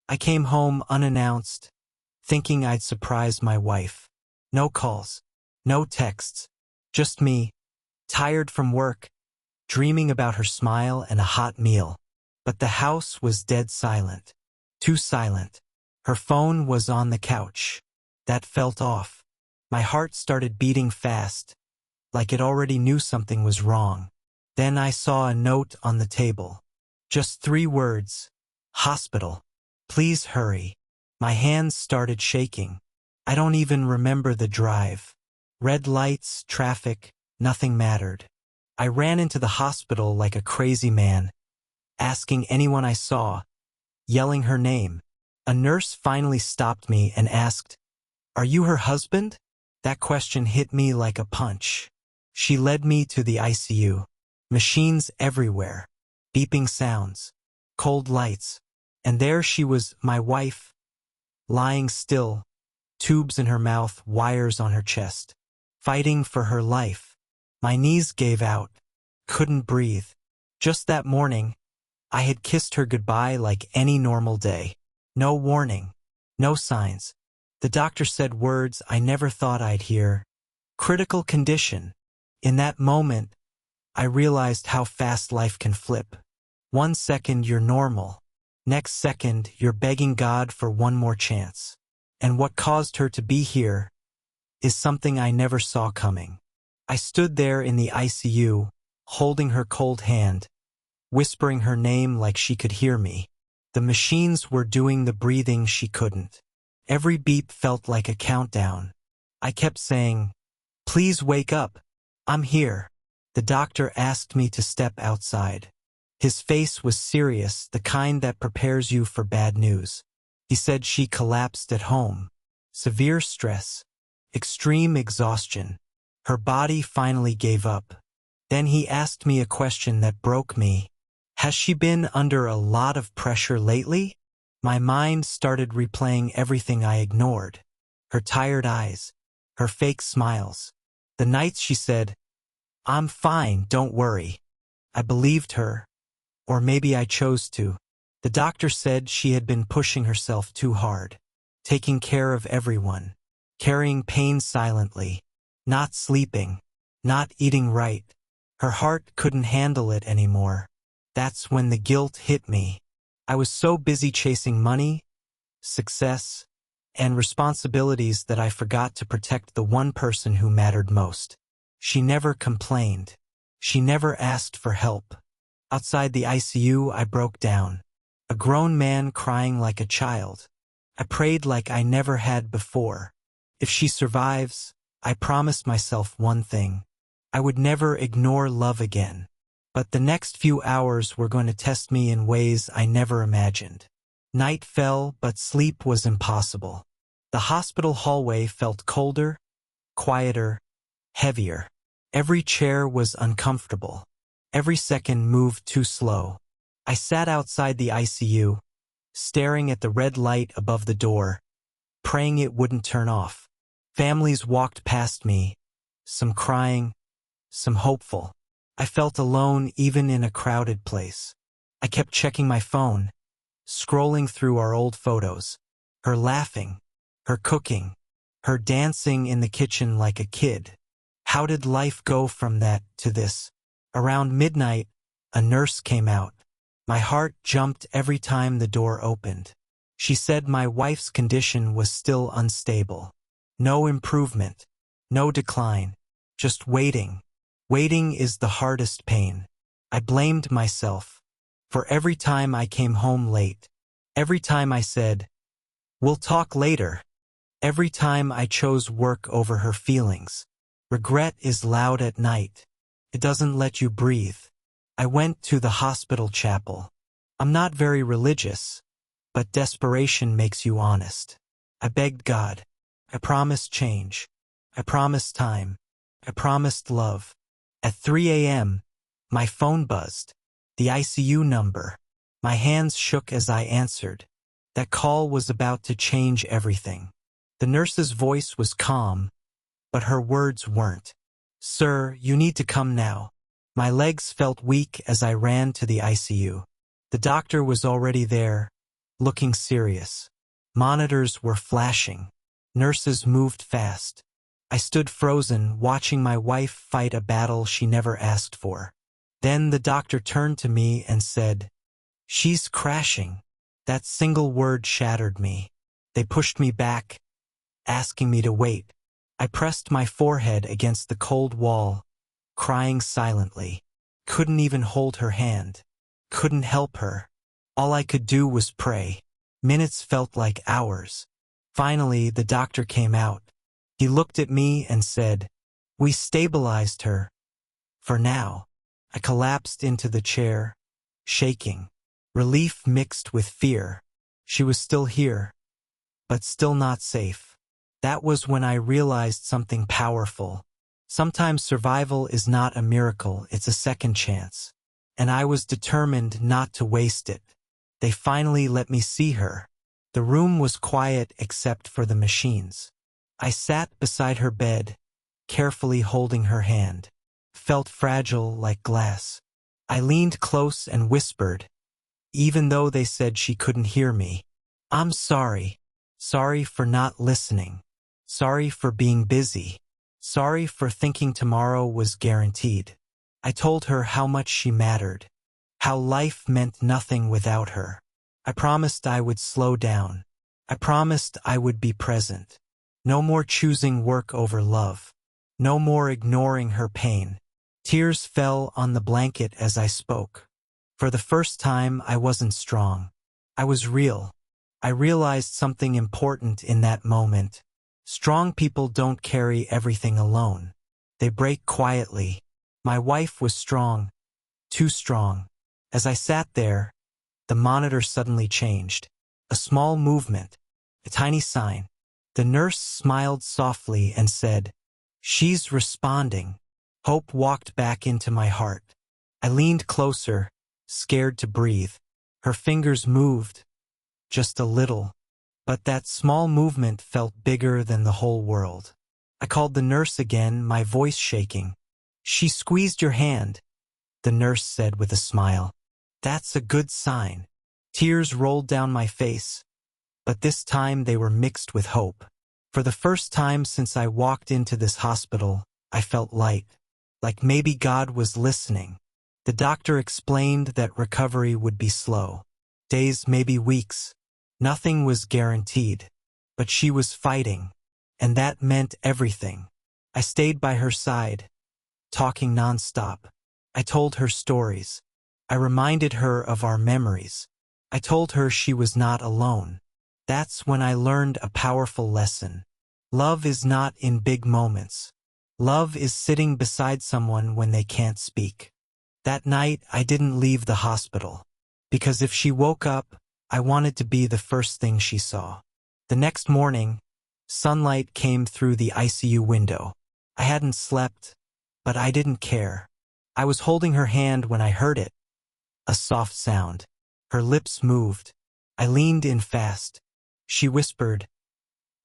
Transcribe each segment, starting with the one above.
I came home unannounced, thinking I'd surprise my wife. No calls, no texts, just me, tired from work, dreaming about her smile and a hot meal. But the house was dead silent. Too silent. Her phone was on the couch. That felt off. My heart started beating fast, like it already knew something was wrong. Then I saw a note on the table. Just 3 words. Hospital. Please hurry. My hands started shaking. I don't even remember the drive. Red lights, traffic, nothing mattered. I ran into the hospital like a crazy man, asking anyone I saw, yelling her name. A nurse finally stopped me and asked, "Are you her husband?" That question hit me like a punch. She led me to the ICU. Machines everywhere, beeping sounds, cold lights, and there she was, my wife, lying still, tubes in her mouth, wires on her chest, fighting for her life. My knees gave out, couldn't breathe. Just that morning, I had kissed her goodbye like any normal day. No warning, no signs. The doctor said words I never thought I'd hear. Critical condition. In that moment, I realized how fast life can flip. 1 second you're normal. Next second you're begging God for one more chance. And what caused her to be here is something I never saw coming. I stood there in the ICU, holding her cold hand, whispering her name like she could hear me. The machines were doing the breathing she couldn't. Every beep felt like a countdown. I kept saying, "Please wake up. I'm here." The doctor asked me to step outside. His face was serious, the kind that prepares you for bad news. He said she collapsed at home. Severe stress. Extreme exhaustion. Her body finally gave up. Then he asked me a question that broke me. Has she been under a lot of pressure lately? My mind started replaying everything I ignored. Her tired eyes. Her fake smiles. The nights she said, "I'm fine, don't worry." I believed her. Or maybe I chose to. The doctor said she had been pushing herself too hard. Taking care of everyone. Carrying pain silently. Not sleeping. Not eating right. Her heart couldn't handle it anymore. That's when the guilt hit me. I was so busy chasing money, success, and responsibilities that I forgot to protect the one person who mattered most. She never complained. She never asked for help. Outside the ICU, I broke down. A grown man crying like a child. I prayed like I never had before. If she survives, I promised myself one thing. I would never ignore love again. But the next few hours were going to test me in ways I never imagined. Night fell, but sleep was impossible. The hospital hallway felt colder, quieter, heavier. Every chair was uncomfortable. Every second moved too slow. I sat outside the ICU, staring at the red light above the door, praying it wouldn't turn off. Families walked past me, some crying, some hopeful. I felt alone even in a crowded place. I kept checking my phone, scrolling through our old photos. Her laughing, her cooking, her dancing in the kitchen like a kid. How did life go from that to this? Around midnight, a nurse came out. My heart jumped every time the door opened. She said my wife's condition was still unstable. No improvement, no decline, just waiting. Waiting is the hardest pain. I blamed myself. For every time I came home late, every time I said, "We'll talk later," every time I chose work over her feelings. Regret is loud at night. It doesn't let you breathe. I went to the hospital chapel. I'm not very religious, but desperation makes you honest. I begged God. I promised change. I promised time. I promised love. At 3 a.m., my phone buzzed. The ICU number. My hands shook as I answered. That call was about to change everything. The nurse's voice was calm, but her words weren't. "Sir, you need to come now." My legs felt weak as I ran to the ICU. The doctor was already there, looking serious. Monitors were flashing. Nurses moved fast. I stood frozen, watching my wife fight a battle she never asked for. Then the doctor turned to me and said, "She's crashing." That single word shattered me. They pushed me back, asking me to wait. I pressed my forehead against the cold wall, crying silently. Couldn't even hold her hand. Couldn't help her. All I could do was pray. Minutes felt like hours. Finally, the doctor came out. He looked at me and said, "We stabilized her. For now." I collapsed into the chair, shaking. Relief mixed with fear. She was still here, but still not safe. That was when I realized something powerful. Sometimes survival is not a miracle, it's a second chance. And I was determined not to waste it. They finally let me see her. The room was quiet except for the machines. I sat beside her bed, carefully holding her hand. Felt fragile like glass. I leaned close and whispered, even though they said she couldn't hear me, "I'm sorry. Sorry for not listening. Sorry for being busy. Sorry for thinking tomorrow was guaranteed." I told her how much she mattered, how life meant nothing without her. I promised I would slow down. I promised I would be present. No more choosing work over love. No more ignoring her pain. Tears fell on the blanket as I spoke. For the first time, I wasn't strong. I was real. I realized something important in that moment. Strong people don't carry everything alone. They break quietly. My wife was strong, too strong. As I sat there, the monitor suddenly changed. A small movement, a tiny sign. The nurse smiled softly and said, "She's responding." Hope walked back into my heart. I leaned closer, scared to breathe. Her fingers moved, just a little, but that small movement felt bigger than the whole world. I called the nurse again, my voice shaking. "She squeezed your hand," the nurse said with a smile. "That's a good sign." Tears rolled down my face, but this time they were mixed with hope. For the first time since I walked into this hospital, I felt light, like maybe God was listening. The doctor explained that recovery would be slow. Days, maybe weeks. Nothing was guaranteed. But she was fighting, and that meant everything. I stayed by her side, talking nonstop. I told her stories. I reminded her of our memories. I told her she was not alone. That's when I learned a powerful lesson. Love is not in big moments. Love is sitting beside someone when they can't speak. That night, I didn't leave the hospital. Because if she woke up, I wanted to be the first thing she saw. The next morning, sunlight came through the ICU window. I hadn't slept, but I didn't care. I was holding her hand when I heard it. A soft sound. Her lips moved. I leaned in fast. She whispered,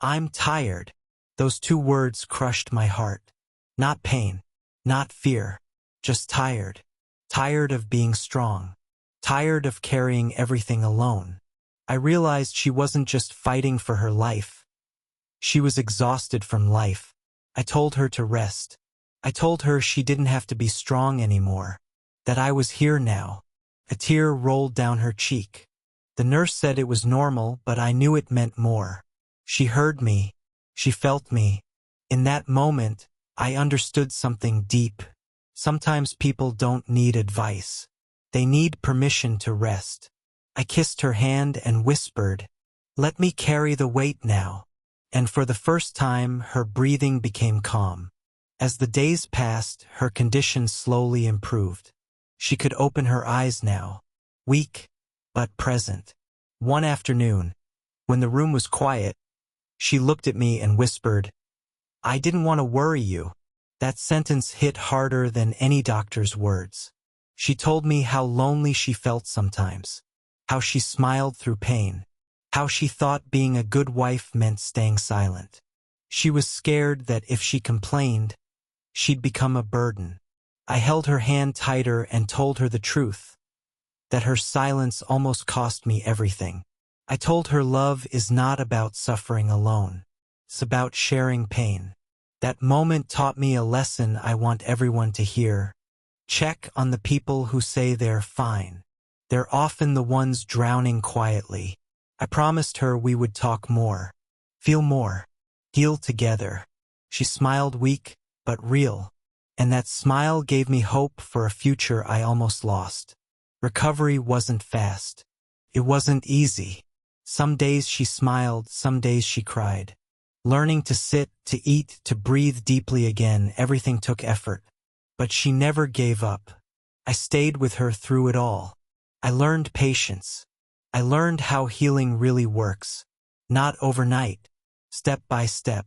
"I'm tired." Those two words crushed my heart. Not pain, not fear, just tired. Tired of being strong. Tired of carrying everything alone. I realized she wasn't just fighting for her life. She was exhausted from life. I told her to rest. I told her she didn't have to be strong anymore. That I was here now. A tear rolled down her cheek. The nurse said it was normal, but I knew it meant more. She heard me. She felt me. In that moment, I understood something deep. Sometimes people don't need advice. They need permission to rest. I kissed her hand and whispered, "Let me carry the weight now." And for the first time, her breathing became calm. As the days passed, her condition slowly improved. She could open her eyes now, weak but present. One afternoon, when the room was quiet, she looked at me and whispered, "I didn't want to worry you." That sentence hit harder than any doctor's words. She told me how lonely she felt sometimes, how she smiled through pain, how she thought being a good wife meant staying silent. She was scared that if she complained, she'd become a burden. I held her hand tighter and told her the truth, that her silence almost cost me everything. I told her love is not about suffering alone. It's about sharing pain. That moment taught me a lesson I want everyone to hear. Check on the people who say they're fine. They're often the ones drowning quietly. I promised her we would talk more, feel more, heal together. She smiled weak, but real, and that smile gave me hope for a future I almost lost. Recovery wasn't fast. It wasn't easy. Some days she smiled, some days she cried. Learning to sit, to eat, to breathe deeply again, everything took effort. But she never gave up. I stayed with her through it all. I learned patience. I learned how healing really works. Not overnight. Step by step.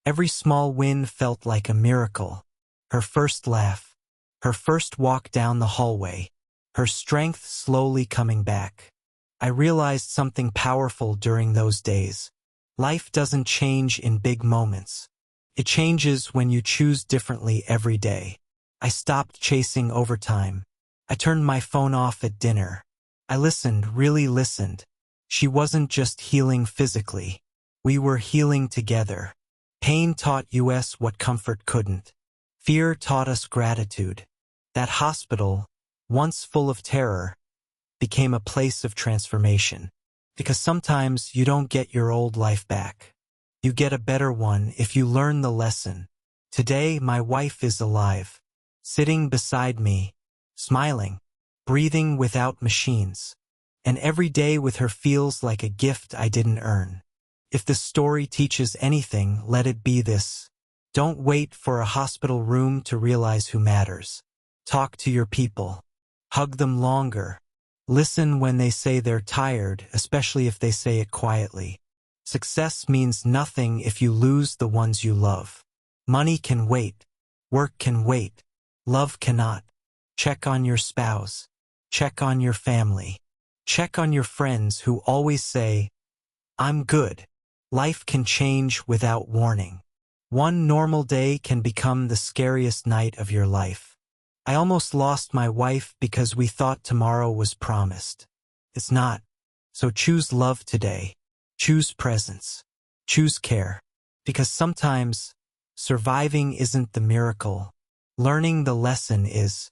Every small win felt like a miracle. Her first laugh. Her first walk down the hallway. Her strength slowly coming back. I realized something powerful during those days. Life doesn't change in big moments. It changes when you choose differently every day. I stopped chasing overtime. I turned my phone off at dinner. I listened, really listened. She wasn't just healing physically. We were healing together. Pain taught us what comfort couldn't. Fear taught us gratitude. That hospital, once full of terror, became a place of transformation. Because sometimes you don't get your old life back. You get a better one if you learn the lesson. Today, my wife is alive. Sitting beside me, smiling, breathing without machines. And every day with her feels like a gift I didn't earn. If the story teaches anything, let it be this. Don't wait for a hospital room to realize who matters. Talk to your people. Hug them longer. Listen when they say they're tired, especially if they say it quietly. Success means nothing if you lose the ones you love. Money can wait. Work can wait. Love cannot. Check on your spouse. Check on your family. Check on your friends who always say, I'm good. Life can change without warning. One normal day can become the scariest night of your life. I almost lost my wife because we thought tomorrow was promised. It's not. So choose love today. Choose presence. Choose care. Because sometimes, surviving isn't the miracle. Learning the lesson is.